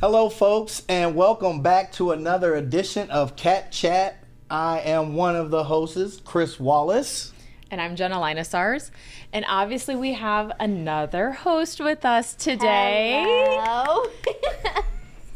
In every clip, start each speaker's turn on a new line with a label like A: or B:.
A: Hello, folks, and welcome back to another edition of Cat Chat. I am one of the hosts, Chris Wallace.
B: And I'm Jenna Linusars. And obviously we have another host with us today.
C: Hello.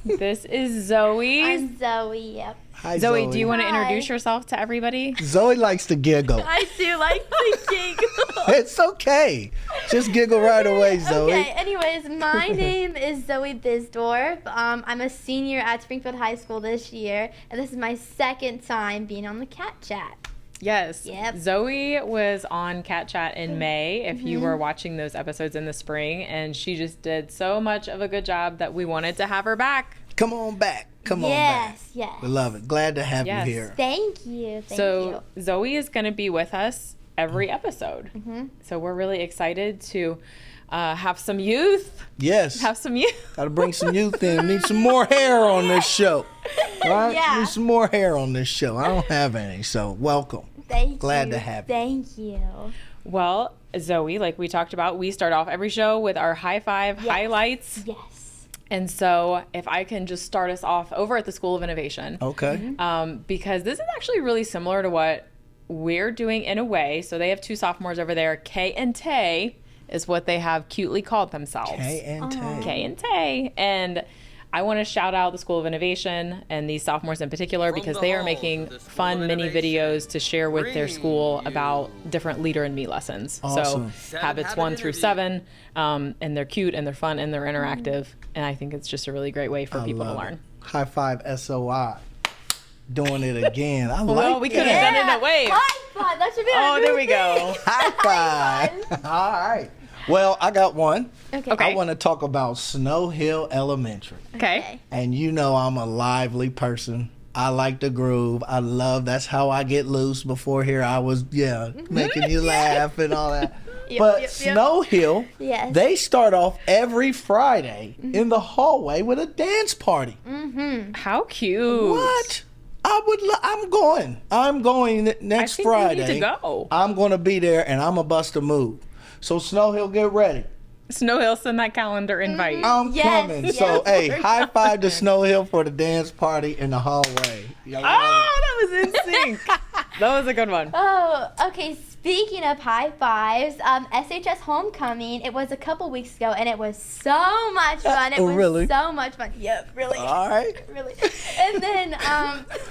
B: This is Zoe.
C: I'm Zoe, yep.
A: Hi,
B: Zoe, do you want to
C: Hi.
B: introduce yourself to everybody?
A: Zoe likes to giggle.
C: I do like to giggle.
A: It's okay. Just giggle right away, Zoe.
C: Okay, anyways, my name is Zoe Bisdorf. I'm a senior at Springfield High School this year, and this is my second time being on the Cat Chat.
B: Yes.
C: Yep.
B: Zoe was on Cat Chat in May, if you were watching those episodes in the spring, and she just did so much of a good job that we wanted to have her back.
A: Come on back. Come on back.
C: Yes.
A: We love it. Glad to have you here.
C: Thank you. Thank
B: So
C: you.
B: Zoe is going to be with us every episode. So we're really excited to have some youth.
A: Yes.
B: Have some youth.
A: Got to bring some youth in. Need some more hair on this show. Right?
C: Yeah.
A: Need some more hair on this show. I don't have any, so welcome.
C: Thank you.
A: Glad to have you.
C: Thank you.
B: Well, Zoe, like we talked about, we start off every show with our high five highlights.
C: Yes.
B: And so if I can just start us off over at the School of Innovation,
A: Okay.
B: because this is actually really similar to what we're doing in a way. So they have two sophomores over there. Kay and Tay is what they have cutely called themselves.
A: Kay and Tay.
B: Kay and Tay. And I want to shout out the School of Innovation and these sophomores in particular because they are making fun mini videos to share with their school about different Leader in Me lessons.
A: Awesome.
B: So habits 1 through 7, and they're cute and they're fun and they're interactive. And I think it's just a really great way for people to
A: love
B: learn.
A: it. High five SOI. Doing it again. I like
B: Well, we could have done it in a wave.
C: High five. That should be our
B: Oh,
C: new
B: there we
C: thing.
B: go.
A: High five. All right. Well, I got one.
C: Okay.
B: Okay.
A: I want to talk about Snow Hill Elementary.
B: Okay.
A: And you know I'm a lively person. I like to groove. I love, that's how I get loose. Before here I was, making you laugh and all that. But Snow Hill,
C: Yes.
A: they start off every Friday in the hallway with a dance party.
B: How cute.
A: What? I'm going. I'm going next
B: I think
A: Friday.
B: we need to go.
A: I'm going to be there and I'm going to bust a move. So Snow Hill, get ready.
B: Snow Hill, send that calendar invite.
A: I'm
C: Yes,
A: coming.
C: yes,
A: So, hey,
C: we're
A: high five to Snow Hill for the dance party in the hallway.
B: Oh, that was in sync. That was a good one.
C: Oh, okay. Speaking of high fives, SHS Homecoming, it was a couple weeks ago, and it was so much fun. It was
A: really?
C: so much fun. Yep, really.
A: All right.
C: Really. And then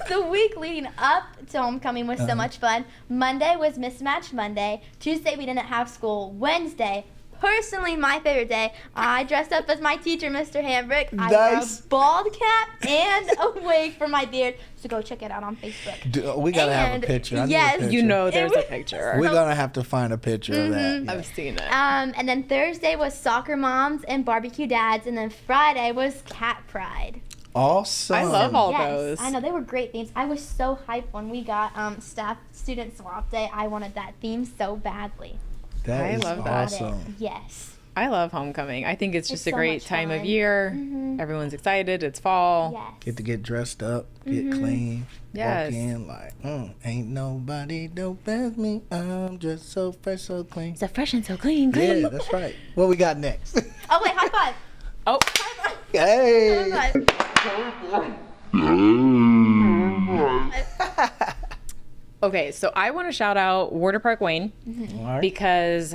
C: the week leading up to homecoming was so much fun. Monday was Mismatch Monday. Tuesday, we didn't have school. Wednesday, personally my favorite day, I dressed up as my teacher, Mr. Hambrick. I wore
A: Nice.
C: a bald cap and a wig for my beard. So go check it out on Facebook.
A: We got to have a
C: And
A: picture. I need a
C: yes,
A: picture.
B: You know there's a
C: was-
B: picture.
A: We're going to have to find a picture of that. Yeah.
B: I've seen it.
C: And then Thursday was Soccer Moms and Barbecue Dads. And then Friday was Cat Pride.
A: Awesome.
B: I love all
C: Yes,
B: those.
C: I know, they were great themes. I was so hyped when we got student swap day. I wanted that theme so badly.
A: That
B: I
A: is
B: love that.
A: awesome.
C: Yes.
B: I love homecoming. I think it's just a
C: so
B: great
C: much
B: time of
C: fun.
B: year. Everyone's excited. It's fall.
C: Yes.
A: Get to get dressed up, get clean,
B: Yes.
A: walk in like, ain't nobody dope as me. I'm just so fresh, so clean.
B: So fresh and so clean.
A: Yeah, that's right. What we got next?
C: Oh, wait, high five.
B: Oh,
C: High five.
A: Hey.
C: High five.
B: okay. So I want to shout out Water Park Wayne
A: All right.
B: because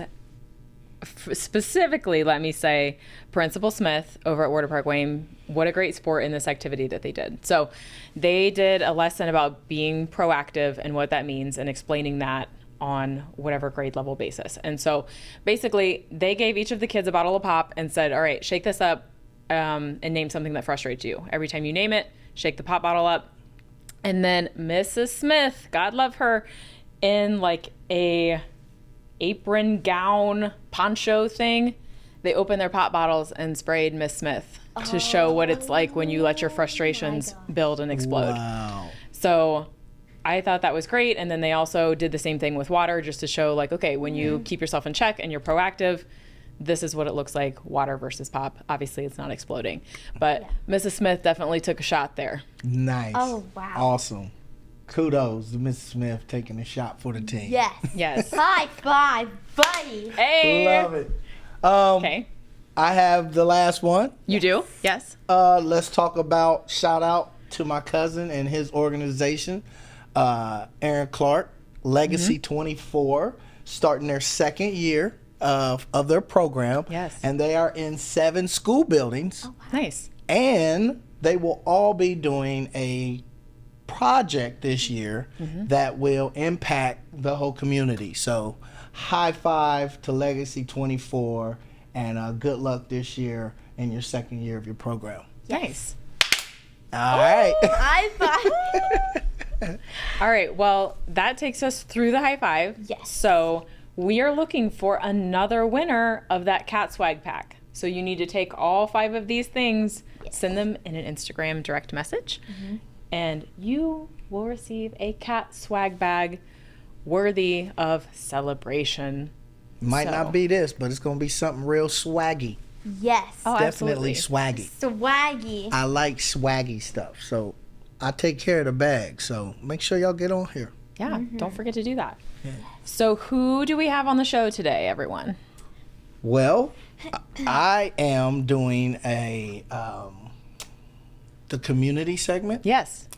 B: specifically, let me say, Principal Smith over at Water Park Wayne, what a great sport in this activity that they did. So they did a lesson about being proactive and what that means and explaining that on whatever grade level basis. And so basically they gave each of the kids a bottle of pop and said, all right, shake this up and name something that frustrates you. Every time you name it, shake the pop bottle up. And then Mrs. Smith, God love her, in like a apron gown poncho thing, they opened their pop bottles and sprayed Miss Smith to show what it's like when you let your frustrations build and explode.
A: Wow.
B: So I thought that was great. And then they also did the same thing with water just to show like, okay, when you keep yourself in check and you're proactive, this is what it looks like, water versus pop. Obviously, it's not exploding. But Mrs. Smith definitely took a shot there.
A: Nice.
C: Oh, wow.
A: Awesome. Kudos to Mrs. Smith taking a shot for the team.
C: Yes.
B: Yes.
C: High five, buddy.
B: Hey.
A: Love it.
B: Okay.
A: I have the last one.
B: You do? Yes.
A: Let's talk about shout out to my cousin and his organization, Aaron Clark, Legacy 24, starting their second year of their program.
B: Yes.
A: And they are in 7 school buildings.
C: Oh, wow.
B: Nice.
A: And they will all be doing a project this year that will impact the whole community. So high five to Legacy 24 and good luck this year in your second year of your program.
B: Nice.
A: All right.
C: High five.
B: All right. Well, that takes us through the high five.
C: Yes.
B: So we are looking for another winner of that cat swag pack. So you need to take all 5 of these things, send them in an Instagram direct message, and you will receive a cat swag bag worthy of celebration.
A: Might not be this, but it's going to be something real swaggy.
C: Yes.
B: Oh,
A: Definitely
B: absolutely.
A: swaggy.
C: Swaggy.
A: I like swaggy stuff. So I take care of the bag. So make sure y'all get on here.
B: Yeah, don't forget to do that. So who do we have on the show today, everyone?
A: Well, I am doing the community segment.
B: Yes.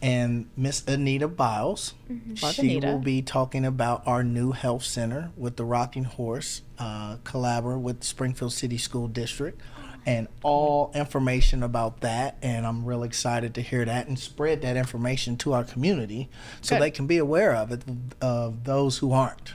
A: And Miss Anita Biles,
B: Love
A: she
B: Anita.
A: will be talking about our new health center with the Rocking Horse, collaborate with Springfield City School District, and all information about that. And I'm real excited to hear that and spread that information to our community so
B: Good.
A: they can be aware of it, of those who aren't,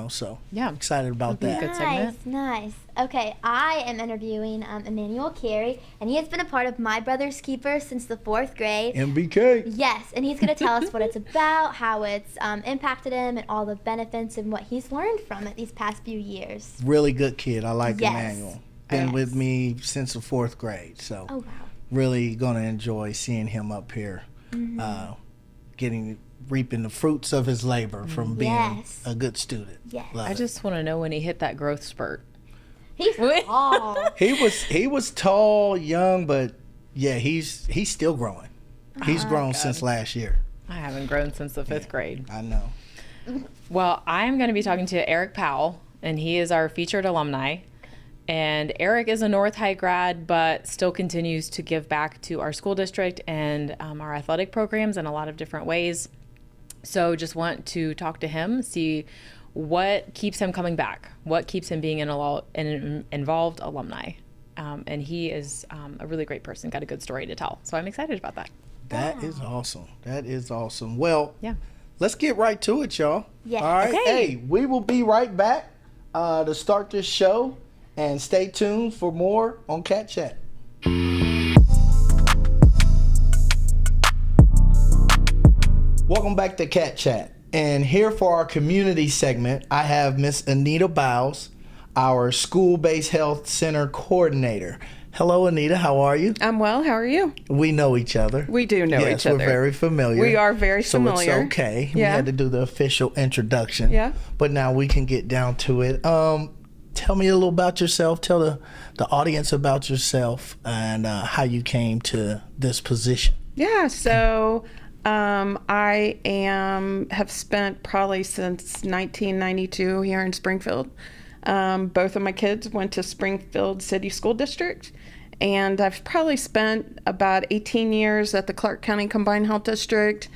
A: So
B: Yeah.
A: I'm excited about
B: That'd
A: that.
B: be a good segment.
C: Nice. Okay, I am interviewing Emmanuel Carey, and he has been a part of My Brother's Keeper since the 4th grade.
A: MBK.
C: Yes, and he's going to tell us what it's about, how it's impacted him, and all the benefits and what he's learned from it these past few years.
A: Really good kid. I like
C: Yes.
A: Emmanuel. Been
C: Yes.
A: with me since the 4th grade. So
C: Oh, wow.
A: really going to enjoy seeing him up here, reaping the fruits of his labor from being
C: Yes.
A: a good student.
C: Yes.
A: Love
B: I
A: it.
B: just want to know when he hit that growth spurt.
C: He's tall.
A: He was tall, young, but yeah, he's still growing. He's grown since last year.
B: I haven't grown since the 5th grade.
A: I know.
B: Well, I'm going to be talking to Eric Powell, and he is our featured alumni. And Eric is a North High grad, but still continues to give back to our school district and our athletic programs in a lot of different ways. So just want to talk to him, see what keeps him coming back, what keeps him being an involved alumni. And he is a really great person, got a good story to tell. So I'm excited about that.
A: That is awesome. That is awesome. Well,
B: Yeah.
A: let's get right to it, y'all.
C: Yes.
A: All right.
B: Okay.
A: Hey, we will be right back to start this show. And stay tuned for more on Cat Chat. Welcome back to Cat Chat. And here for our community segment, I have Miss Anita Biles, our school-based health center coordinator. Hello, Anita. How are you?
D: I'm well. How are you?
A: We know each other.
D: We do know
A: Yes,
D: each other.
A: we're very familiar.
D: We are very
A: so
D: familiar.
A: So it's okay. We
D: Yeah.
A: had to do the official introduction.
D: Yeah.
A: But now we can get down to it. Tell me a little about yourself. Tell the audience about yourself and how you came to this position.
D: Yeah. So I have spent probably since 1992 here in Springfield. Both of my kids went to Springfield City School District, and I've probably spent about 18 years at the Clark County Combined Health District.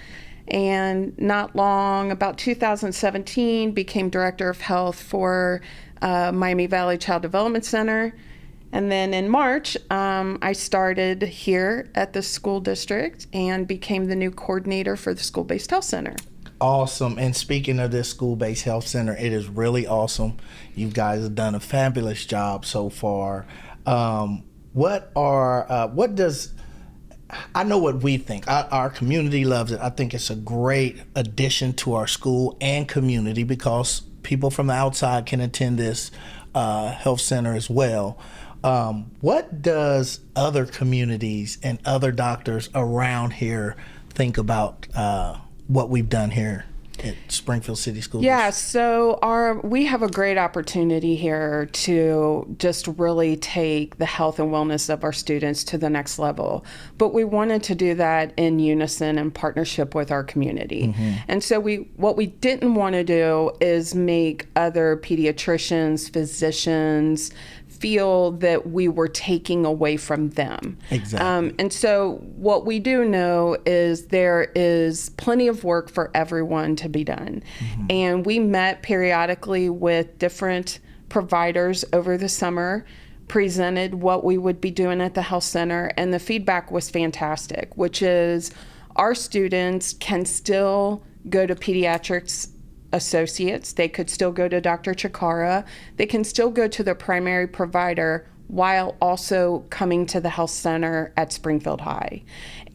D: And not long, about 2017, became Director of Health for Miami Valley Child Development Center. And then in March, I started here at the school district and became the new coordinator for the school-based health center.
A: Awesome. And speaking of this school-based health center, it is really awesome. You guys have done a fabulous job so far. I know what we think. Our community loves it. I think it's a great addition to our school and community because people from the outside can attend this health center as well. What does other communities and other doctors around here think about what we've done here at Springfield City School
D: Yeah,
A: District?
D: so we have a great opportunity here to just really take the health and wellness of our students to the next level. But we wanted to do that in unison and partnership with our community. And so what we didn't want to do is make other pediatricians, physicians feel that we were taking away from them.
A: Exactly.
D: And so what we do know is there is plenty of work for everyone to be done. And we met periodically with different providers over the summer, presented what we would be doing at the health center, and the feedback was fantastic, which is our students can still go to pediatrics associates, they could still go to Dr. Chikara, they can still go to their primary provider while also coming to the health center at Springfield High.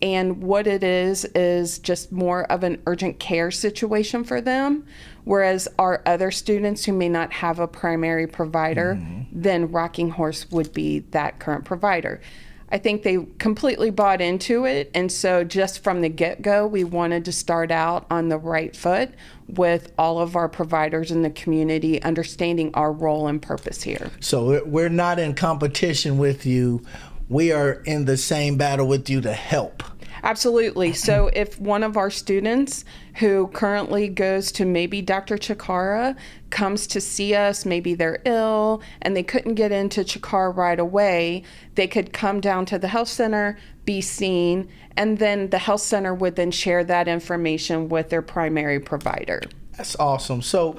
D: And what it is just more of an urgent care situation for them, whereas our other students who may not have a primary provider, then Rocking Horse would be that current provider. I think they completely bought into it, and so just from the get-go, we wanted to start out on the right foot with all of our providers in the community understanding our role and purpose here.
A: So we're not in competition with you. We are in the same battle with you to help.
D: Absolutely. So if one of our students who currently goes to maybe Dr. Chikara comes to see us, maybe they're ill and they couldn't get into Chikara right away, they could come down to the health center, be seen, and then the health center would then share that information with their primary provider.
A: That's awesome. So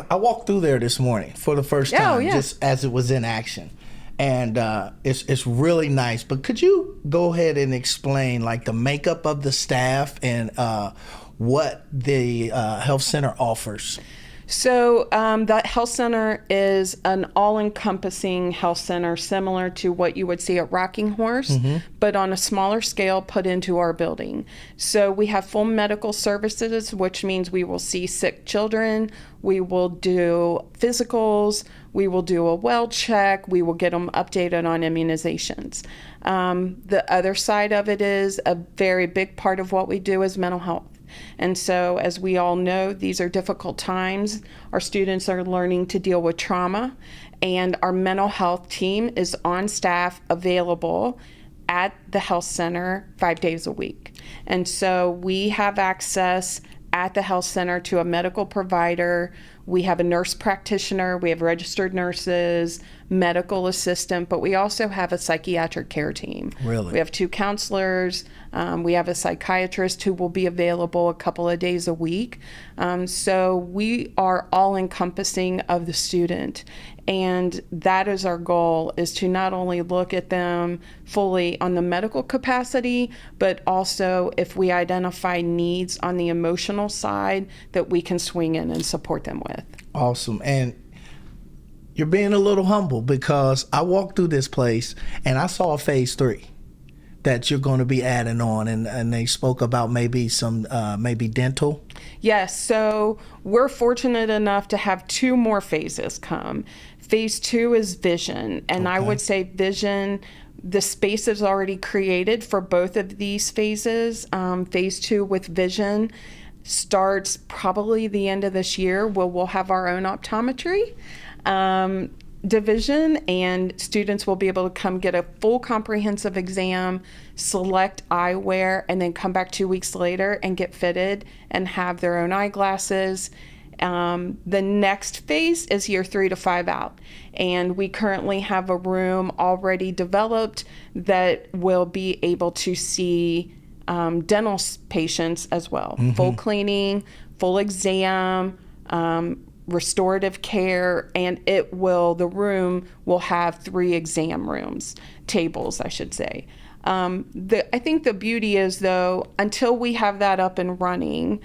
A: I walked through there this morning for the first time, just as it was in action. And it's really nice. But could you go ahead and explain like the makeup of the staff and what the health center offers?
D: So the health center is an all-encompassing health center similar to what you would see at Rocking Horse, but on a smaller scale put into our building. So we have full medical services, which means we will see sick children, we will do physicals, we will do a well check, we will get them updated on immunizations. The other side of it is a very big part of what we do is mental health. And so, as we all know, these are difficult times. Our students are learning to deal with trauma, and our mental health team is on staff available at the health center 5 days a week. And so we have access at the health center to a medical provider. We have a nurse practitioner, we have registered nurses, medical assistant, but we also have a psychiatric care team.
A: Really?
D: We have 2 counselors. We have a psychiatrist who will be available a couple of days a week. So we are all encompassing of the student. And that is our goal, is to not only look at them fully on the medical capacity, but also if we identify needs on the emotional side that we can swing in and support them with.
A: Awesome. And you're being a little humble, because I walked through this place and I saw a phase 3 that you're going to be adding on, and they spoke about maybe some maybe dental.
D: Yes, so we're fortunate enough to have 2 more phases come. Phase 2 is vision, and I would say vision, the space is already created for both of these phases. Phase 2 with vision starts probably the end of this year, where we'll have our own optometry division, and students will be able to come get a full comprehensive exam, select eyewear, and then come back 2 weeks later and get fitted and have their own eyeglasses. The next phase is year 3 to 5 out, and we currently have a room already developed that will be able to see dental patients as well. Full cleaning, full exam, restorative care, and the room will have 3 exam rooms, tables, I should say. I think the beauty is, though, until we have that up and running,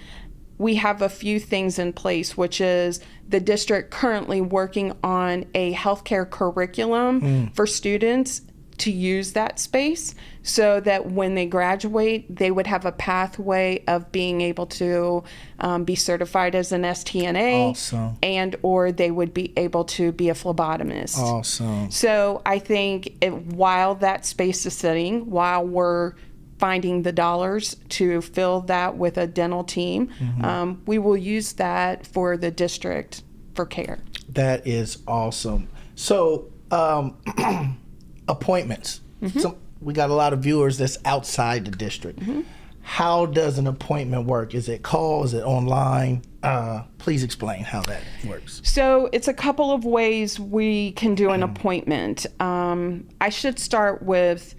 D: we have a few things in place, which is the district currently working on a healthcare curriculum for students to use that space, so that when they graduate, they would have a pathway of being able to be certified as an STNA,
A: Awesome.
D: and or they would be able to be a phlebotomist.
A: Awesome.
D: So I think while that space is sitting, while we're finding the dollars to fill that with a dental team, we will use that for the district for care.
A: That is awesome. So appointments. We got a lot of viewers that's outside the district. how does an appointment work? Is it call? Is it online? Please explain how that works.
D: So it's a couple of ways we can do an appointment. I should start with,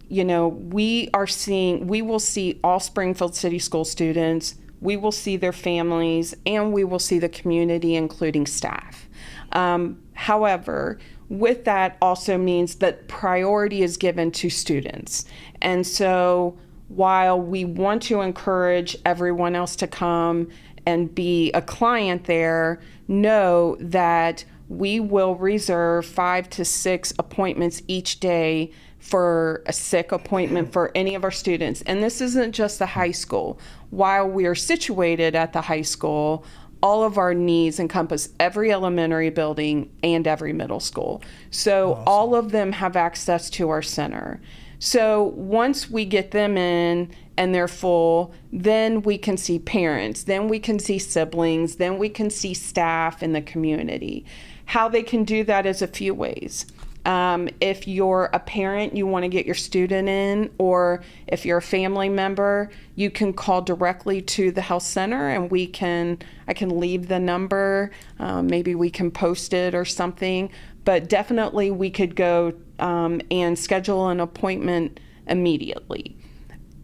D: we will see all Springfield City School students. We will see their families, and we will see the community, including staff. However, with that also means that priority is given to students. And so while we want to encourage everyone else to come and be a client there, know that we will reserve 5 to 6 appointments each day for a sick appointment for any of our students. And this isn't just the high school. While we are situated at the high school, all of our needs encompass every elementary building and every middle school. So awesome. All of them have access to our center. So once we get them in and they're full, then we can see parents, then we can see siblings, then we can see staff in the community. How they can do that is a few ways. If you're a parent, you want to get your student in, or if you're a family member, you can call directly to the health center, and I can leave the number. Maybe we can post it or something, but definitely we could go and schedule an appointment immediately.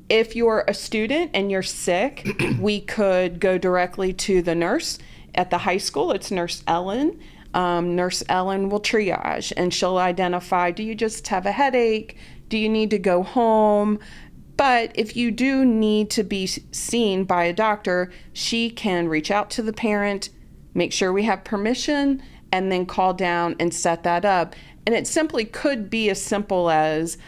D: If you're a student and you're sick, we could go directly to the nurse at the high school. It's Nurse Ellen. Nurse Ellen will triage, and she'll identify, do you just have a headache? Do you need to go home? But if you do need to be seen by a doctor, she can reach out to the parent, make sure we have permission, and then call down and set that up. And it simply could be as simple as,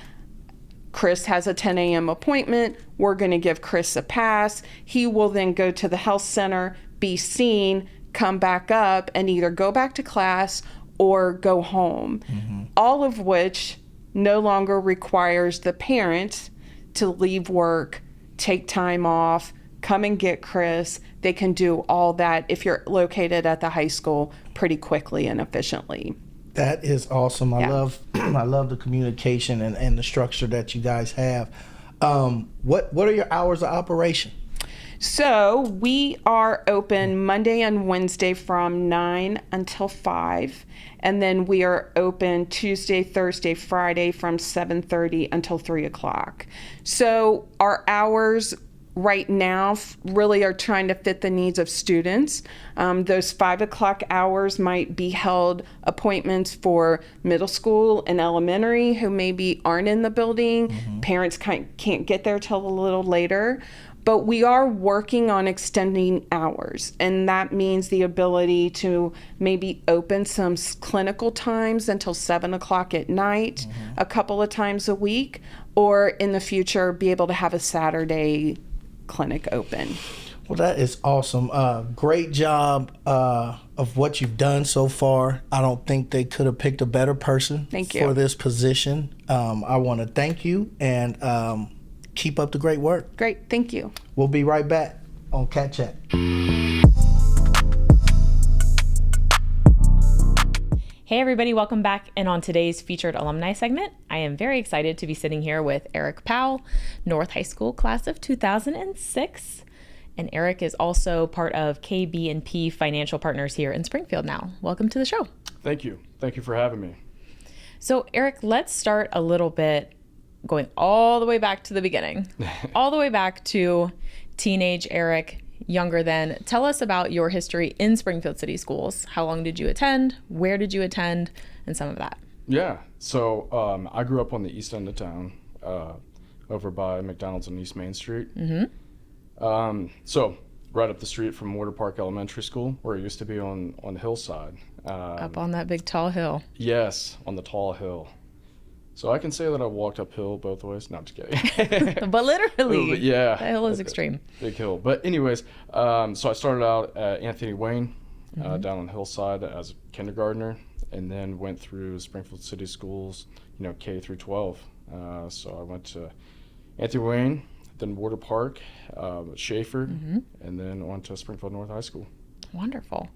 D: Chris has a 10 a.m. appointment. We're going to give Chris a pass. He will then go to the health center, be seen, come back up, and either go back to class or go home. Mm-hmm. All of which no longer requires the parent to leave work, take time off, come and get Chris. They can do all that if you're located at the high school pretty quickly and efficiently.
A: That is awesome. I love the communication and the structure that you guys have. What are your hours of operation?
D: So we are open Monday and Wednesday from 9 until 5. And then we are open Tuesday, Thursday, Friday from 7:30 until 3 o'clock. So our hours right now really are trying to fit the needs of students. Those 5 o'clock hours might be held appointments for middle school and elementary who maybe aren't in the building. Mm-hmm. Parents can't get there till a little later. But we are working on extending hours, and that means the ability to maybe open some clinical times until 7 o'clock at night, mm-hmm. a couple of times a week, or in the future be able to have a Saturday clinic open.
A: Well, that is awesome. Great job of what you've done so far. I don't think they could have picked a better person for this position. I want to thank you and keep up the great work.
D: Great. Thank you.
A: We'll be right back on Cat Chat.
B: Hey everybody, welcome back. And on today's featured alumni segment, I am very excited to be sitting here with Eric Powell, North High School class of 2006. And Eric is also part of KB&P Financial Partners here in Springfield now. Welcome to the show.
E: Thank you. Thank you for having me.
B: So Eric, let's start a little bit going all the way back to the beginning, all the way back to teenage Eric, younger than. Tell us about your history in Springfield City Schools. How long did you attend? Where did you attend? And some of that.
E: Yeah. So I grew up on the east end of town, over by McDonald's on East Main Street. Mm-hmm. So right up the street from Water Park Elementary School, where it used to be on the hillside.
B: Up on that big tall hill.
E: Yes, on the tall hill. So I can say that I walked uphill both ways. No, I'm just kidding.
B: But literally,
E: yeah,
B: that hill is extreme.
E: Big hill. But anyways, so I started out at Anthony Wayne, mm-hmm. down on the hillside as a kindergartner, and then went through Springfield City Schools, K through 12. So I went to Anthony Wayne, then Water Park, Schaefer, mm-hmm. and then on to Springfield North High School.
B: Wonderful.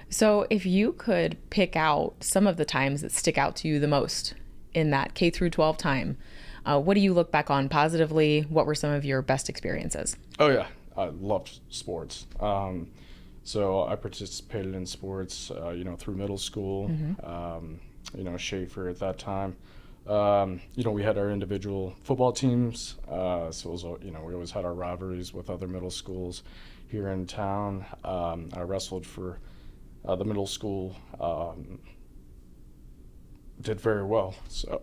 B: So if you could pick out some of the times that stick out to you the most in that K through 12 time, What do you look back on positively? What were some of your best experiences?
E: Oh yeah, I loved sports. So I participated in sports, through middle school. Schaefer at that time. We had our individual football teams. So it was, we always had our rivalries with other middle schools here in town. I wrestled for the middle school. Did very well. So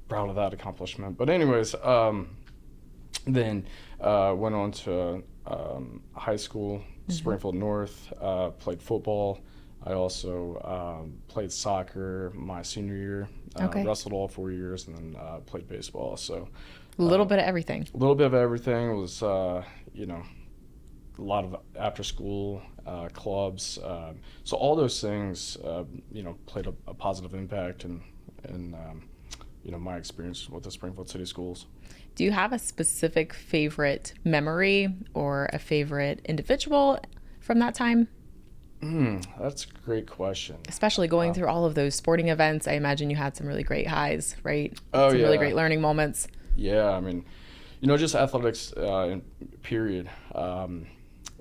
E: proud of that accomplishment. But anyways, then went on to high school, Springfield North, played football. I also played soccer my senior year, wrestled all 4 years, and then played baseball. So
B: A little bit of everything.
E: a little bit of everything. Was, a lot of after school clubs. So all those things, played a positive impact in my experience with the Springfield City Schools.
B: Do you have a specific favorite memory or a favorite individual from that time?
E: That's a great question.
B: Especially going through all of those sporting events, I imagine you had some really great highs, right?
E: Oh,
B: some
E: yeah.
B: really great learning moments.
E: Yeah, I mean, just athletics, period.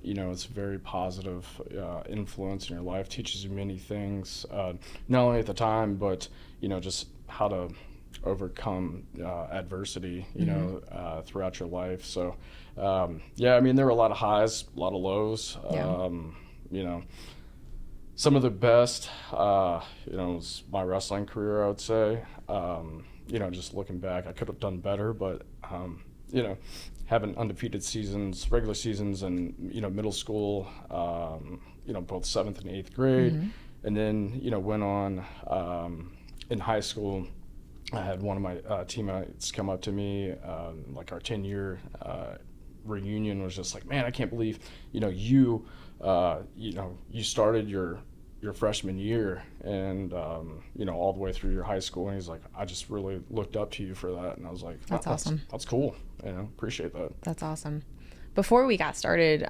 E: It's a very positive influence in your life, teaches you many things, not only at the time, but, just how to overcome adversity, throughout your life. So, there were a lot of highs, a lot of lows. Some of the best, was my wrestling career, I would say. Just looking back, I could have done better, but, having undefeated seasons, regular seasons, and, middle school, both 7th and 8th grade. And then, went on in high school. I had one of my teammates come up to me, like our 10-year reunion was just like, man, I can't believe, you started your freshman year and, all the way through your high school. And he's like, I just really looked up to you for that. And I was like,
B: That's awesome.
E: That's cool. Appreciate that.
B: That's awesome. Before we got started,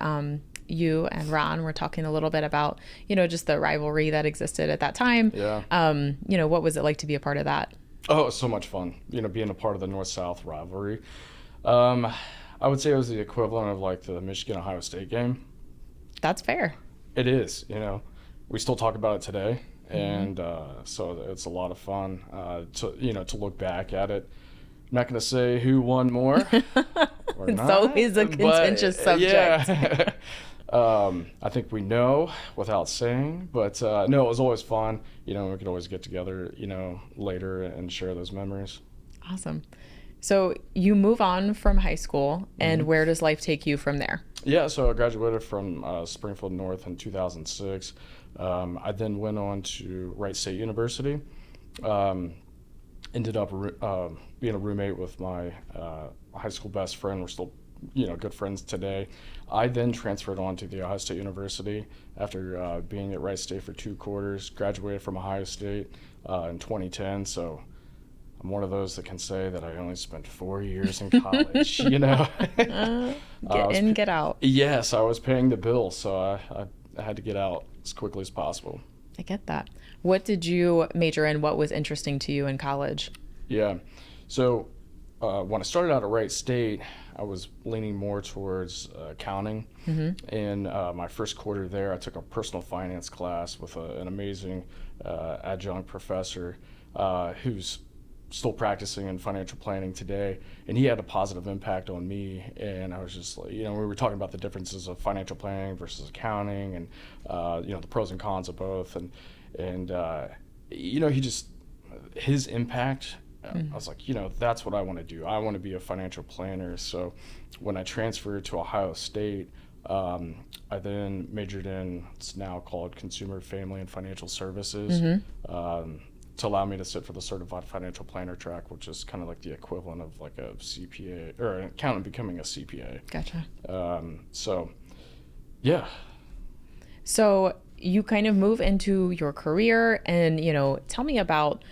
B: you and Ron were talking a little bit about, just the rivalry that existed at that time.
E: Yeah.
B: What was it like to be a part of that?
E: Oh, it was so much fun, being a part of the North-South rivalry. I would say it was the equivalent of like the Michigan-Ohio State game.
B: That's fair.
E: It is, we still talk about it today. And so it's a lot of fun to look back at it. I'm not going to say who won more.
B: It's always a contentious subject.
E: Yeah. I think we know without saying, but no, it was always fun. We could always get together, later and share those memories.
B: Awesome. So you move on from high school, and where does life take you from there?
E: Yeah, so I graduated from Springfield North in 2006. I then went on to Wright State University. Ended up being a roommate with my high school best friend. We're still, good friends today. I then transferred on to the Ohio State University after being at Wright State for 2 quarters. Graduated from Ohio State in 2010. So I'm one of those that can say that I only spent 4 years in college.
B: Get in, get out.
E: Yes, I was paying the bill, so I had to get out as quickly as possible.
B: I get that. What did you major in? What was interesting to you in college?
E: Yeah. So when I started out at Wright State, I was leaning more towards accounting. In my first quarter there, I took a personal finance class with an amazing adjunct professor who's still practicing in financial planning today, and he had a positive impact on me. And I was just like, we were talking about the differences of financial planning versus accounting, and the pros and cons of both, and he just, his impact, I was like, that's what I want to do. I want to be a financial planner. So when I transferred to Ohio State, I then majored in, it's now called Consumer, Family, and Financial Services, to allow me to sit for the Certified Financial Planner track, which is kind of like the equivalent of like a CPA, or an accountant becoming a CPA.
B: Gotcha.
E: So, yeah.
B: So you kind of move into your career, and, tell me about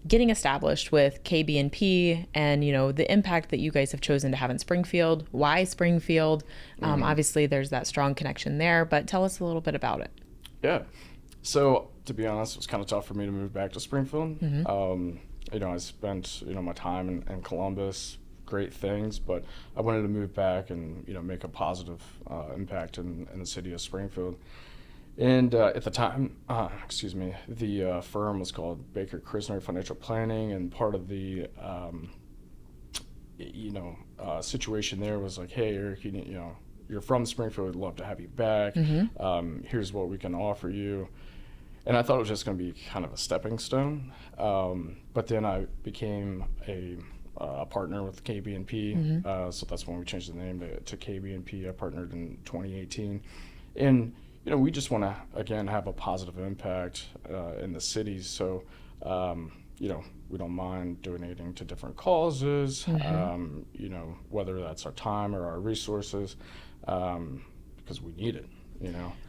B: getting established with KB&P and, the impact that you guys have chosen to have in Springfield. Why Springfield? Obviously, there's that strong connection there, but tell us a little bit about it.
E: Yeah. So, to be honest, it was kind of tough for me to move back to Springfield. I spent, my time in Columbus, great things, but I wanted to move back and, make a positive impact in the city of Springfield. And at the time, the firm was called Baker Krisner Financial Planning, and part of the, situation there was like, hey, Eric, you're from Springfield, we'd love to have you back. Here's what we can offer you. And I thought it was just going to be kind of a stepping stone. But then I became a partner with KB&P. So that's when we changed the name to KB&P. I partnered in 2018. And, we just want to, again, have a positive impact in the city. So, we don't mind donating to different causes, whether that's our time or our resources, because we need it.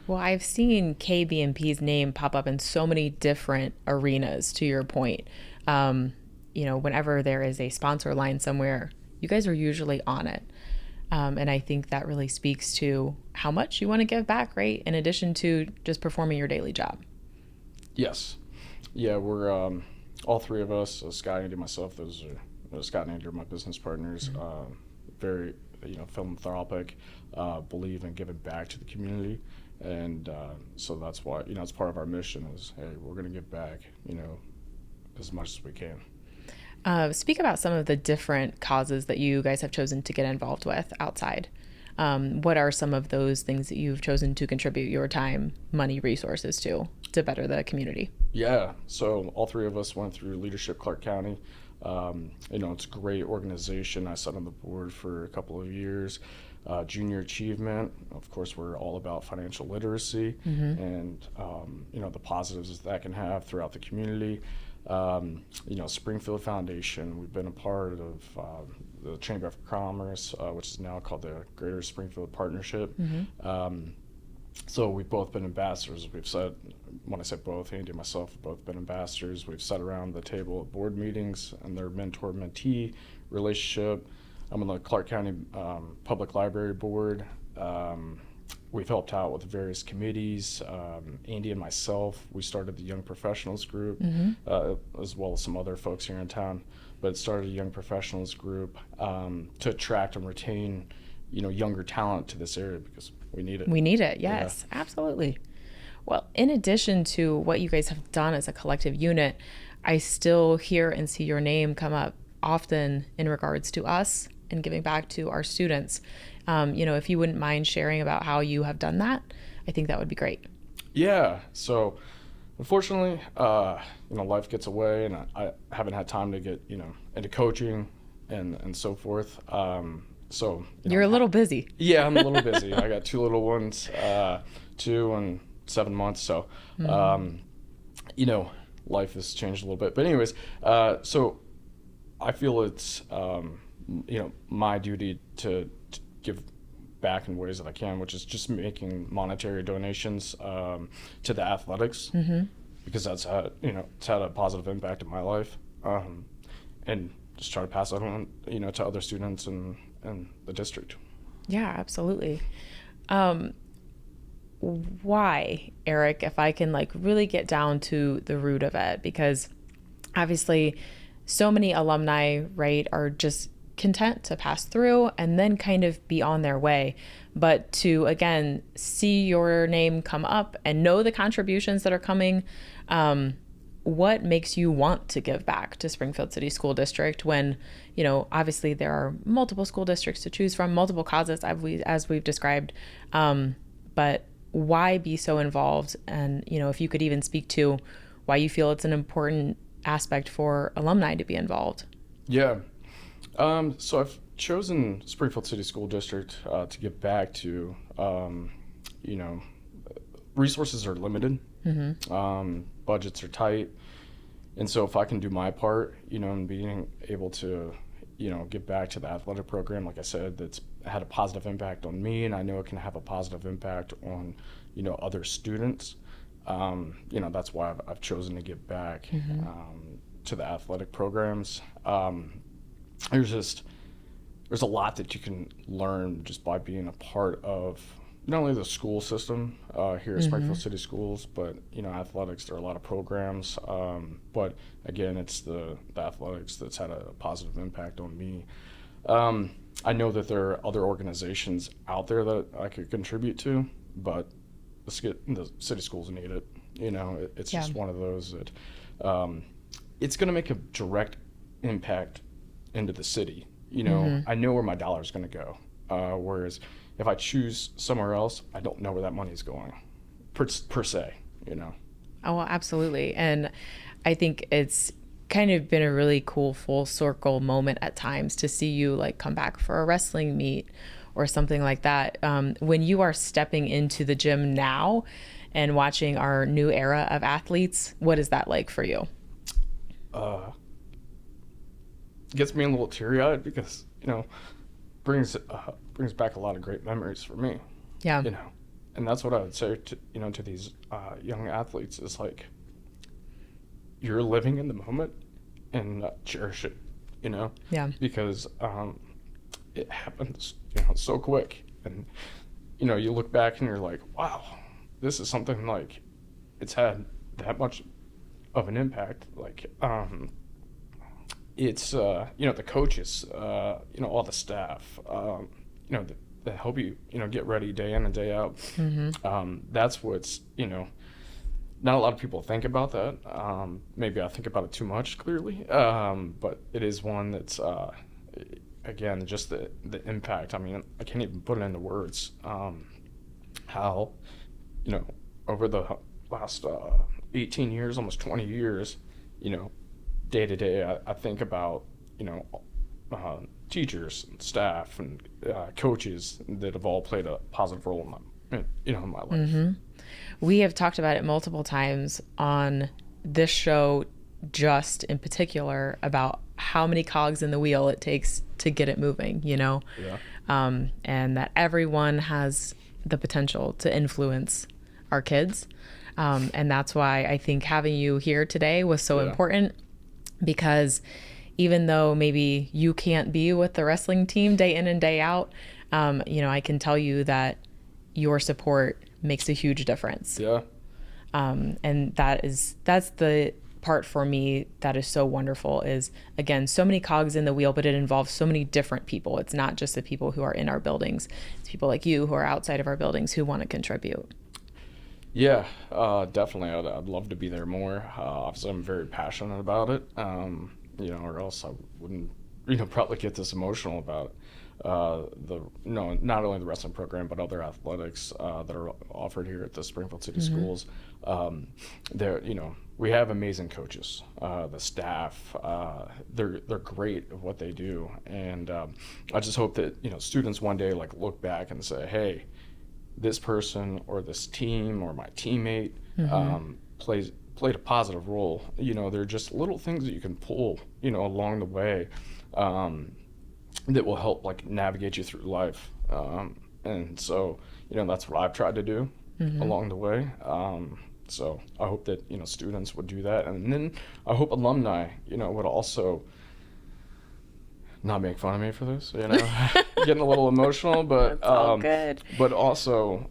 B: Well, I've seen KB&P's name pop up in so many different arenas, to your point. Whenever there is a sponsor line somewhere, you guys are usually on it. And I think that really speaks to how much you want to give back, right? In addition to just performing your daily job.
E: Yes. Yeah, we're all three of us, Scott, Andy, myself, Scott and Andy are my business partners, very philanthropic, believe in giving back to the community, and so that's why it's part of our mission is, hey, we're going to give back as much as we can.
B: Speak about some of the different causes that you guys have chosen to get involved with outside. What are some of those things that you've chosen to contribute your time, money, resources to better the community?
E: Yeah, so all three of us went through Leadership Clark County. It's a great organization. I sat on the board for a couple of years. Junior achievement, of course, we're all about financial literacy and, the positives that can have throughout the community. Springfield Foundation, we've been a part of the Chamber of Commerce, which is now called the Greater Springfield Partnership. So we've both been ambassadors. We've said, when I say both, Andy and myself have both been ambassadors. We've sat around the table at board meetings and their mentor-mentee relationship. I'm on the Clark County Public Library Board. We've helped out with various committees. Andy and myself, we started the Young Professionals Group, as well as some other folks here in town. But it started a Young Professionals Group to attract and retain, younger talent to this area because we need it.
B: We need it, yes, yeah. Absolutely. Well, in addition to what you guys have done as a collective unit, I still hear and see your name come up often in regards to us and giving back to our students. If you wouldn't mind sharing about how you have done that, I think that would be great. Yeah.
E: So unfortunately, life gets away and I haven't had time to get, into coaching and so forth.
B: You're a little busy.
E: Yeah, I'm a little busy. I got two little ones, 2 and 7 months. So, life has changed a little bit. But anyways, so I feel it's, my duty to give back in ways that I can, which is just making monetary donations to the athletics, because that's had, it's had a positive impact in my life, and just try to pass that on, to other students and the district.
B: Yeah, absolutely. Why, Eric, if I can really get down to the root of it, because obviously so many alumni, right, are just content to pass through and then kind of be on their way. But to, again, see your name come up and know the contributions that are coming, what makes you want to give back to Springfield City School District when, obviously there are multiple school districts to choose from, multiple causes as we've described, but why be so involved? And, if you could even speak to why you feel it's an important aspect for alumni to be involved.
E: Yeah. So I've chosen Springfield City School District to give back to, resources are limited, budgets are tight, and so if I can do my part, and being able to, give back to the athletic program, like I said, that's had a positive impact on me, and I know it can have a positive impact on, other students. That's why I've chosen to give back to the athletic programs. There's a lot that you can learn just by being a part of, not only the school system here at Springfield City Schools, but athletics. There are a lot of programs, but again, it's the athletics that's had a positive impact on me. I know that there are other organizations out there that I could contribute to, but the city schools need it. It's just one of those that it's going to make a direct impact into the city. I know where my dollar is going to go. Whereas if I choose somewhere else, I don't know where that money is going, per se.
B: Oh, absolutely. And I think it's kind of been a really cool full circle moment at times to see you like come back for a wrestling meet or something like that. When you are stepping into the gym now and watching our new era of athletes, what is that like for you?
E: Gets me a little teary-eyed because brings back a lot of great memories for me.
B: Yeah.
E: And that's what I would say to these young athletes is like, you're living in the moment and cherish it.
B: Yeah.
E: Because it happens so quick, and you look back and you're like, wow, this is something like it's had that much of an impact. Like it's the coaches, all the staff, that help you get ready day in and day out. That's what's not a lot of people think about that. Maybe I think about it too much, clearly, but it is one that's again, just the impact. I mean, I can't even put it into words. How over the last 18 years, almost 20 years, day to day, I think about teachers and staff and coaches that have all played a positive role in my life.
B: We have talked about it multiple times on this show, just in particular about how many cogs in the wheel it takes to get it moving, Yeah. And that everyone has the potential to influence our kids. And that's why I think having you here today was so important, because even though maybe you can't be with the wrestling team day in and day out, I can tell you that your support makes a huge difference.
E: Yeah.
B: And that's the part for me that is so wonderful is, again, so many cogs in the wheel, but it involves so many different people. It's not just the people who are in our buildings. It's people like you who are outside of our buildings who want to contribute.
E: Yeah, definitely. I'd love to be there more. Obviously, I'm very passionate about it, or else I wouldn't, probably get this emotional about it. Not only the wrestling program, but other athletics that are offered here at the Springfield City Schools. We have amazing coaches. The staff, they're great at what they do, and I just hope that students one day look back and say, hey, this person or this team or my teammate played a positive role. They're just little things that you can pull along the way. That will help navigate you through life, and so that's what I've tried to do along the way. So I hope that students would do that, and then I hope alumni would also not make fun of me for this, getting a little emotional, but
B: all good.
E: But also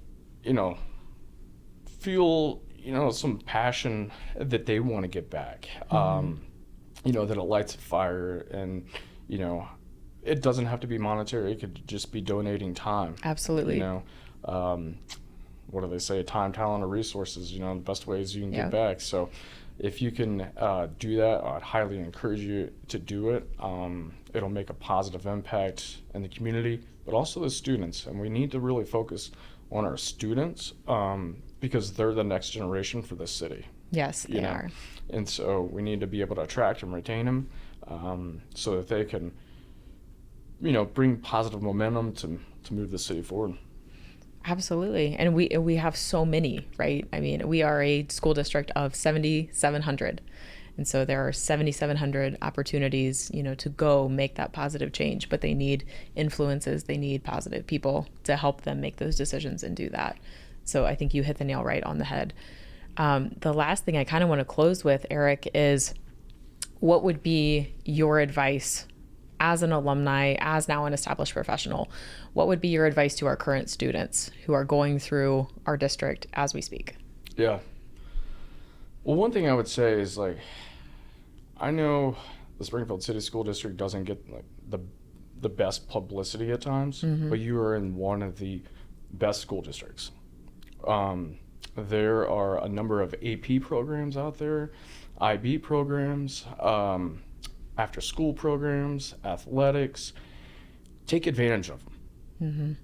E: feel some passion that they want to get back, that it lights a fire, and it doesn't have to be monetary. It could just be donating time.
B: Absolutely.
E: What do they say? Time, talent, or resources, the best ways you can get back. So if you can do that, I'd highly encourage you to do it. It'll make a positive impact in the community, but also the students. And we need to really focus on our students because they're the next generation for this city.
B: Yes, they are.
E: And so we need to be able to attract and retain them so that they can bring positive momentum to move the city forward.
B: Absolutely. And we have so many, right? I mean, we are a school district of 7,700. And so there are 7,700 opportunities, to go make that positive change, but they need influences. They need positive people to help them make those decisions and do that. So I think you hit the nail right on the head. The last thing I kind of want to close with, Eric, is what would be your advice as an alumni, as now an established professional, what would be your advice to our current students who are going through our district as we speak?
E: Yeah. Well, one thing I would say is, like, I know the Springfield City School District doesn't get like the best publicity at times, but you are in one of the best school districts. There are a number of AP programs out there, IB programs, after school programs, athletics. Take advantage of them.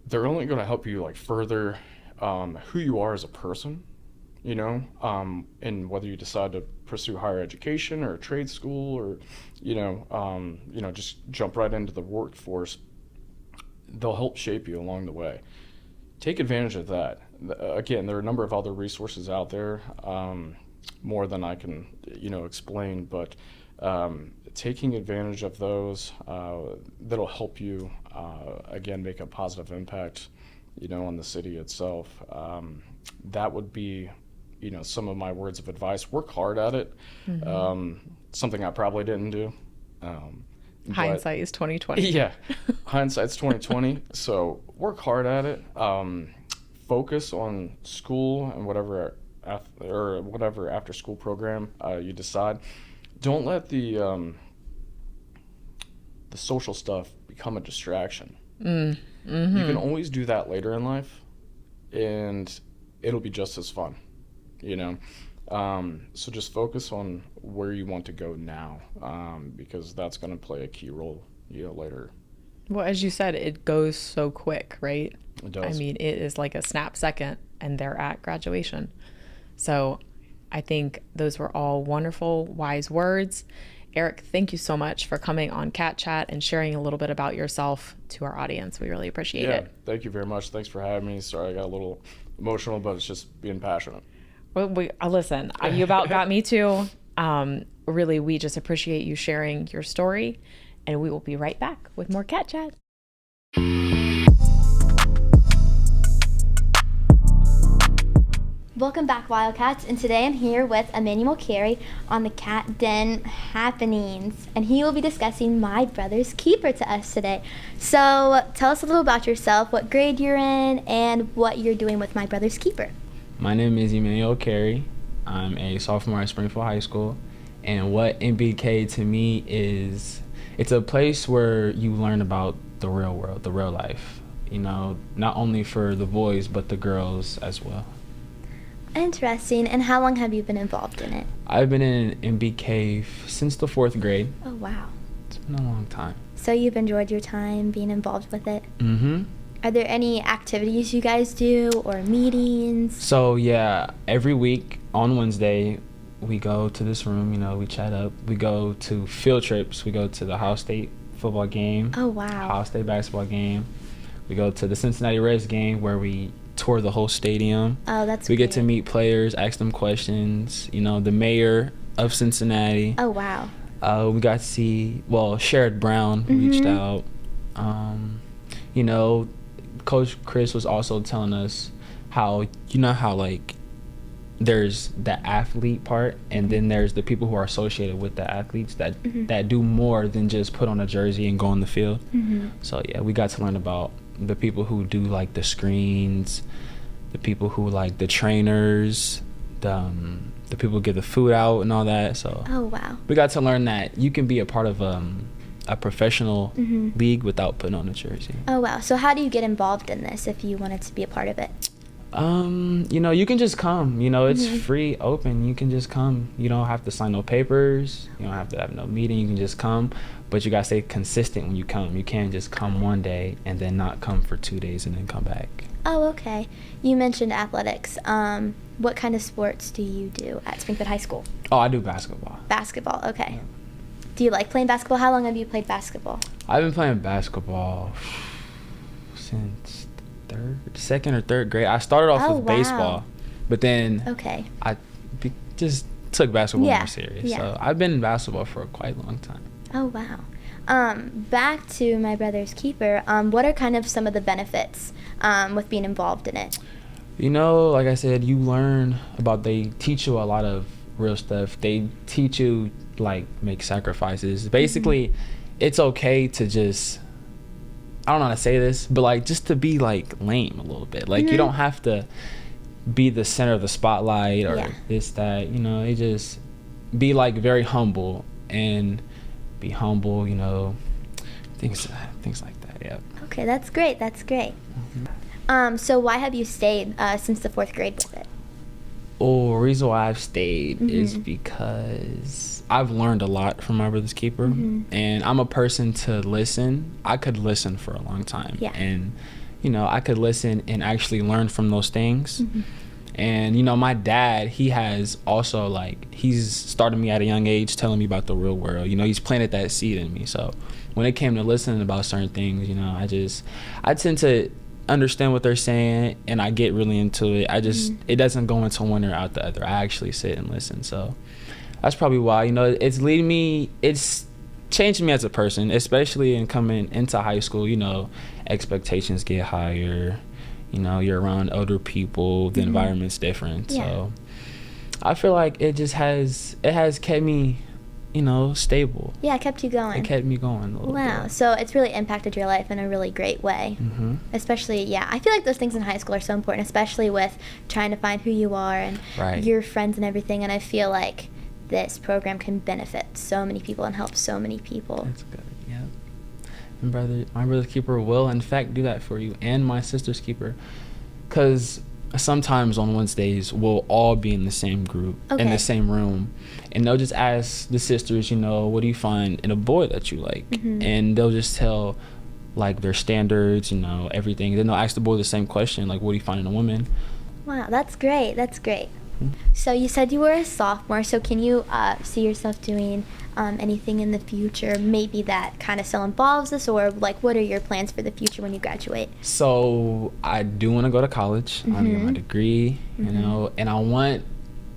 E: They're only going to help you like further who you are as a person, you know, and whether you decide to pursue higher education or a trade school, or just jump right into the workforce. They'll help shape you along the way. Take advantage of that. Again, there are a number of other resources out there, more than I can explain, but taking advantage of those, that'll help you again make a positive impact on the city itself. That would be some of my words of advice. Work hard at it. Something I probably didn't do.
B: Hindsight is 2020.
E: Yeah, hindsight's 2020. So work hard at it. Focus on school and whatever after school program you decide. Don't let the social stuff become a distraction. You can always do that later in life, and it'll be just as fun. So just focus on where you want to go now, because that's going to play a key role later.
B: Well, as you said, it goes so quick, right?
E: It does.
B: I mean, it is like a snap second, and they're at graduation. So I think those were all wonderful, wise words. Eric, thank you so much for coming on Cat Chat and sharing a little bit about yourself to our audience. We really appreciate it.
E: Thank you very much. Thanks for having me. Sorry I got a little emotional, but it's just being passionate.
B: Well, listen, you about got me too. Really, we just appreciate you sharing your story, and we will be right back with more Cat Chat.
C: Welcome back, Wildcats, and today I'm here with Emmanuel Carey on the Cat Den happenings, and he will be discussing My Brother's Keeper to us today. So tell us a little about yourself, what grade you're in, and what you're doing with My Brother's Keeper.
F: My name is Emmanuel Carey. I'm a sophomore at Springfield High School, and what MBK to me is, it's a place where you learn about the real world, the real life, not only for the boys but the girls as well.
C: Interesting. And how long have you been involved in it?
F: I've been in MBK since the 4th grade.
C: Oh, wow.
F: It's been a long time.
C: So you've enjoyed your time being involved with it?
F: Mm-hmm.
C: Are there any activities you guys do or meetings?
F: So, yeah, every week on Wednesday, we go to this room, we chat up. We go to field trips. We go to the Ohio State football game.
C: Oh, wow.
F: Ohio State basketball game. We go to the Cincinnati Reds game where we tour the whole stadium.
C: Oh, that's
F: We
C: great.
F: get to meet players, ask them questions. The mayor of Cincinnati.
C: Oh, wow.
F: We got to see, Sherrod Brown reached out. Coach Chris was also telling us how, like, there's the athlete part, and then there's the people who are associated with the athletes that do more than just put on a jersey and go on the field. So, yeah, we got to learn about the people who do, like, the screens, the people who, like, the trainers, the people who get the food out and all that. So
C: Oh, wow.
F: we got to learn that you can be a part of a professional league without putting on a jersey.
C: Oh, wow. So how do you get involved in this if you wanted to be a part of it?
F: You can just come. It's free, open. You can just come. You don't have to sign no papers. You don't have to have no meeting. You can just come. But you got to stay consistent when you come. You can't just come one day and then not come for 2 days and then come back.
C: Oh, okay. You mentioned athletics. What kind of sports do you do at Springfield High School?
F: Oh, I do basketball.
C: Basketball, okay.
F: Yeah.
C: Do you like playing basketball? How long have you played basketball?
F: I've been playing basketball since second or third grade. I started off with baseball, but then
C: Okay.
F: I just took basketball more serious.
C: Yeah.
F: So I've been in basketball for quite a long time.
C: Oh, wow. Back to My Brother's Keeper, what are kind of some of the benefits with being involved in it?
F: Like I said, you learn about, they teach you a lot of real stuff. They teach you, like, make sacrifices. Basically, it's okay to just, I don't know how to say this, but like just to be like lame a little bit. Like you don't have to be the center of the spotlight or this, that, you know, it just be like very humble and be humble, you know, things like that. Yeah.
C: Okay, that's great. That's great. So why have you stayed since the 4th grade with it?
F: Oh, the reason why I've stayed is because I've learned a lot from my brother's keeper, and I'm a person to listen. I could listen for a long time, and you know, I could listen and actually learn from those things. And you know, my dad, he has also, like, he's started me at a young age, telling me about the real world. You know, he's planted that seed in me. So when it came to listening about certain things, you know, I tend to understand what they're saying, and I get really into it. It doesn't go into one or out the other. I actually sit and listen. So that's probably why, you know, it's changed me as a person, especially in coming into high school. You know, expectations get higher, you know, you're around older people, the environment's different. So I feel like it has kept me, you know, stable.
C: Yeah, it kept you going.
F: It kept me going a little bit.
C: So it's really impacted your life in a really great way. Especially, I feel like those things in high school are so important, especially with trying to find who you are and your friends and everything. And I feel like this program can benefit so many people and help so many people.
F: That's good, yeah. And my brother's keeper will, in fact, do that for you, and my sister's keeper. Because sometimes on Wednesdays, we'll all be in the same group, in the same room, and they'll just ask the sisters, you know, what do you find in a boy that you like? And they'll just tell, like, their standards, you know, everything. Then they'll ask the boy the same question, like, what do you find in a woman?
C: Wow, that's great. That's great. So you said you were a sophomore, so can you see yourself doing anything in the future, maybe that kind of still involves this, or like what are your plans for the future when you graduate?
F: So I do want to go to college. I want to get my degree, you know, and I want,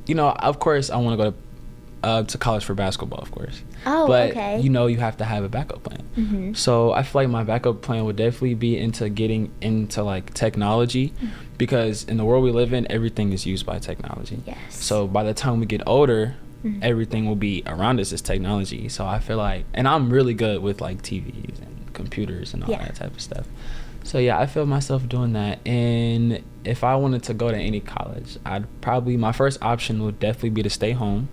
F: you know, of course I want to go to college for basketball, of course.
C: Oh,
F: but you know, you have to have a backup plan. So I feel like my backup plan would definitely be into getting into like technology, because in the world we live in, everything is used by technology. So by the time we get older, everything will be around us is technology. So I feel like, and I'm really good with like TVs and computers and all that type of stuff. So yeah, I feel myself doing that. And if I wanted to go to any college, my first option would definitely be to stay home.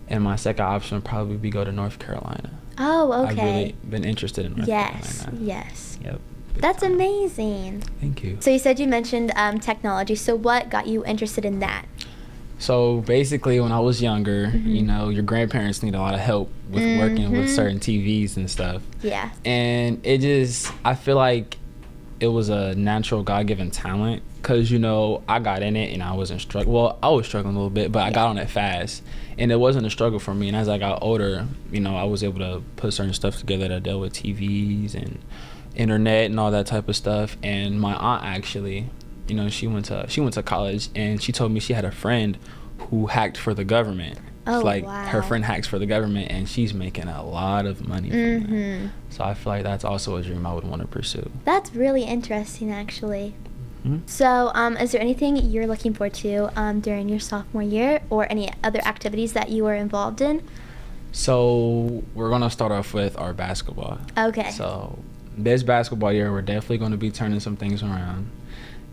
F: And my second option would probably be go to North Carolina.
C: Oh, okay.
F: I've really been interested in North Carolina.
C: Yes.
F: Yep.
C: That's amazing.
F: Thank you.
C: So you said you mentioned technology. So what got you interested in that?
F: So basically, when I was younger, you know, your grandparents need a lot of help with working with certain TVs and stuff.
C: Yeah.
F: And I feel like it was a natural God-given talent, because, you know, I got in it and I wasn't struggling. Well, I was struggling a little bit, but I got on it fast. And it wasn't a struggle for me. And as I got older, you know, I was able to put certain stuff together that dealt with TVs and internet and all that type of stuff. And my aunt actually, you know, she went to college, and she told me she had a friend who hacked for the government.
C: Oh,
F: like
C: wow.
F: Her friend hacks for the government, and she's making a lot of money from that. So I feel like that's also a dream I would want to pursue.
C: That's really interesting, actually. So is there anything you're looking forward to during your sophomore year, or any other activities that you were involved in?
F: So we're going to start off with our basketball. Okay. So this basketball year, we're definitely going to be turning some things around.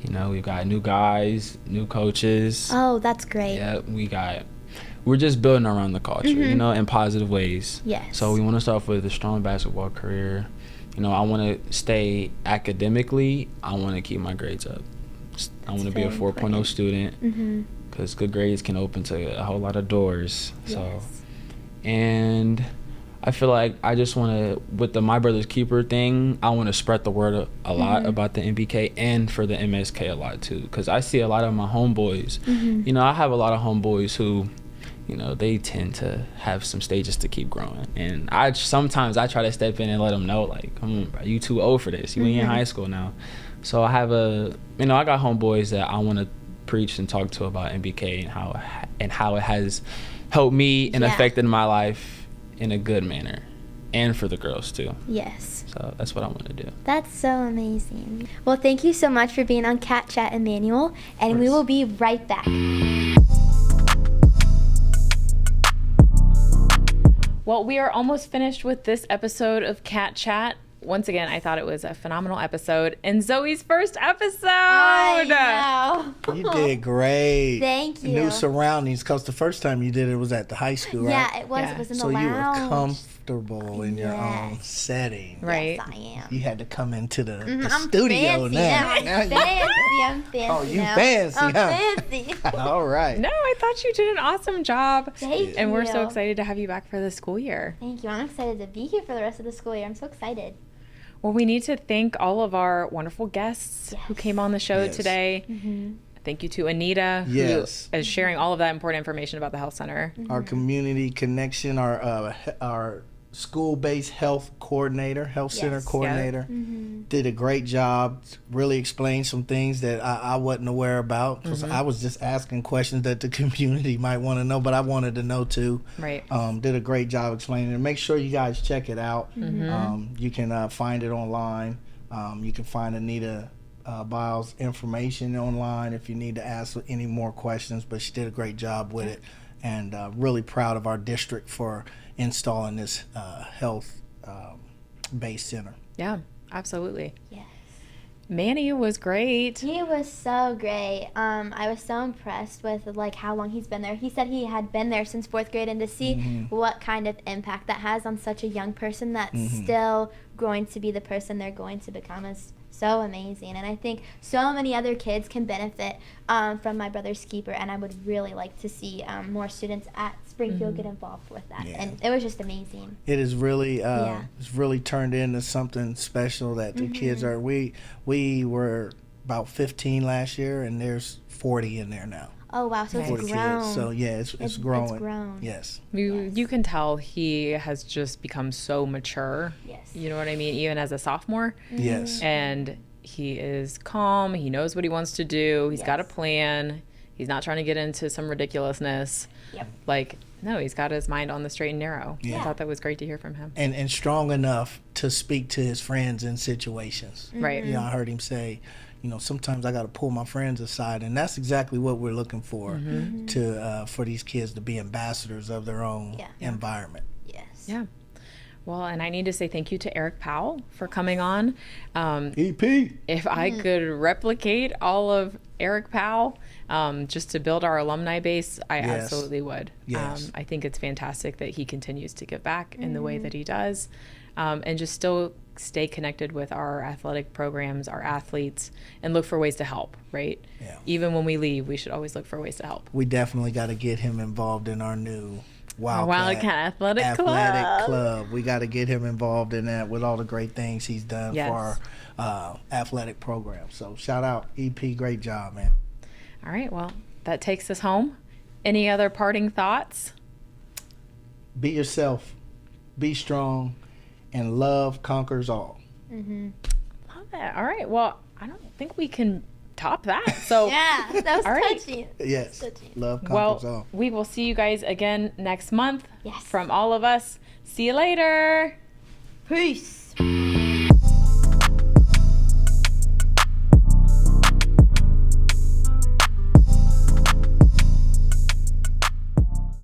F: You know, we've got new guys, new coaches.
C: Oh, that's great.
F: Yeah, we're just building around the culture, you know, in positive ways.
C: Yes.
F: So we want to start off with a strong basketball career. You know, I want to stay academically. I want to keep my grades up. I want to be a 4.0 student, because good grades can open to a whole lot of doors. So, and I feel like I just want to, with the My Brother's Keeper thing, I want to spread the word a lot about the MBK and for the MSK a lot too, because I see a lot of my homeboys. You know, I have a lot of homeboys who, you know, they tend to have some stages to keep growing. And sometimes I try to step in and let them know, like, come on, bro, you too old for this. You ain't in high school now. So I have I got homeboys that I want to preach and talk to about MBK and how it has helped me and affected my life in a good manner, and for the girls too.
C: Yes.
F: So that's what I want to do.
C: That's so amazing. Well, thank you so much for being on Cat Chat, Emmanuel, and we will be right back.
B: Well, we are almost finished with this episode of Cat Chat. Once again, I thought it was a phenomenal episode and Zoe's first episode.
C: I know.
A: You did great.
C: Thank you.
A: New surroundings, because the first time you did it was at the high school, right?
C: Yeah, it was.
B: Yeah.
C: It was in
A: So
C: the
A: you were
C: lounge.
A: comfortable in your own
C: Yes.
A: setting.
B: Right.
C: Yes, I am.
A: You had to come into the
C: I'm
A: studio
C: fancy
A: now.
C: I'm
A: Now you-
C: fancy. I'm fancy.
A: Oh, you
C: now.
A: fancy,
C: I'm
A: huh?
C: fancy.
A: All right.
B: No, I thought you did an awesome job.
C: Thank
B: And we're so
C: you.
B: excited to have you back for the school year.
C: Thank you. I'm excited to be here for the rest of the school year. I'm so excited.
B: Well, we need to thank all of our wonderful guests who
C: Yes.
B: came on the show
A: Yes.
B: today. Thank you to Anita,
A: Yes.
B: who is sharing all of that important information about the health center.
A: Our community connection, our school-based health coordinator, health center
C: Yes.
A: coordinator, did a great job. Really explained some things that I wasn't aware about, because I was just asking questions that the community might want to know, but I wanted to know too.
B: Right.
A: Did a great job explaining it. Make sure you guys check it out. You can find it online. You can find Anita Biles' information online if you need to ask any more questions, but she did a great job with it, and really proud of our district for installing this health based center.
B: Yeah, absolutely.
C: Yes.
B: Manny was great.
C: He was so great. I was so impressed with like how long he's been there. He said he had been there since 4th grade, and to see what kind of impact that has on such a young person that's still going to be the person they're going to become is so amazing. And I think so many other kids can benefit from my brother's keeper, and I would really like to see more students at Springfield get involved with that.
A: Yeah.
C: And it was just amazing.
A: It is really
C: Yeah.
A: it's really turned into something special that the kids are. We were about 15 last year, and there's 40 in there now.
C: Oh wow, so
B: Nice.
C: it's
A: 40
C: grown.
A: kids. So yeah, it's growing.
C: It's grown.
A: Yes.
B: You can tell he has just become so mature.
C: Yes.
B: You know what I mean? Even as a sophomore.
A: Yes.
B: And he is calm. He knows what he wants to do. He's got a
C: Yes.
B: plan. He's not trying to get into some ridiculousness.
C: Yep.
B: Like, no, he's got his mind on the straight and narrow. I
A: Yeah.
B: thought that was great to hear from him.
A: And strong enough to speak to his friends in situations.
B: Right.
A: You know, I heard him say, you know, sometimes I got to pull my friends aside, and that's exactly what we're looking for to for these kids to be ambassadors of their own
C: Yeah.
A: environment.
C: Yes.
B: Yeah. Well, and I need to say thank you to Eric Powell for coming on.
A: EP.
B: If I could replicate all of Eric Powell just to build our alumni base, I
A: Yes.
B: absolutely would.
A: Yes.
B: I think it's fantastic that he continues to give back in the way that he does, and just still stay connected with our athletic programs, our athletes, and look for ways to help, right?
A: Yeah.
B: Even when we leave, we should always look for ways to help.
A: We definitely got to get him involved in our new Wildcat
B: Athletic
A: Club. We got to get him involved in that with all the great things he's done
B: Yes.
A: for our athletic program. So shout out EP, great job, man.
B: All right, well, that takes us home. Any other parting thoughts?
A: Be yourself, be strong, and love conquers all.
B: Love that. All right, well, I don't think we can top that. So
C: Yeah, that was
B: All right.
C: touching.
A: Yes,
C: Touching.
A: love conquers
B: well,
A: all.
B: we will see you guys again next month.
C: Yes.
B: From all of us. See you later.
C: Peace.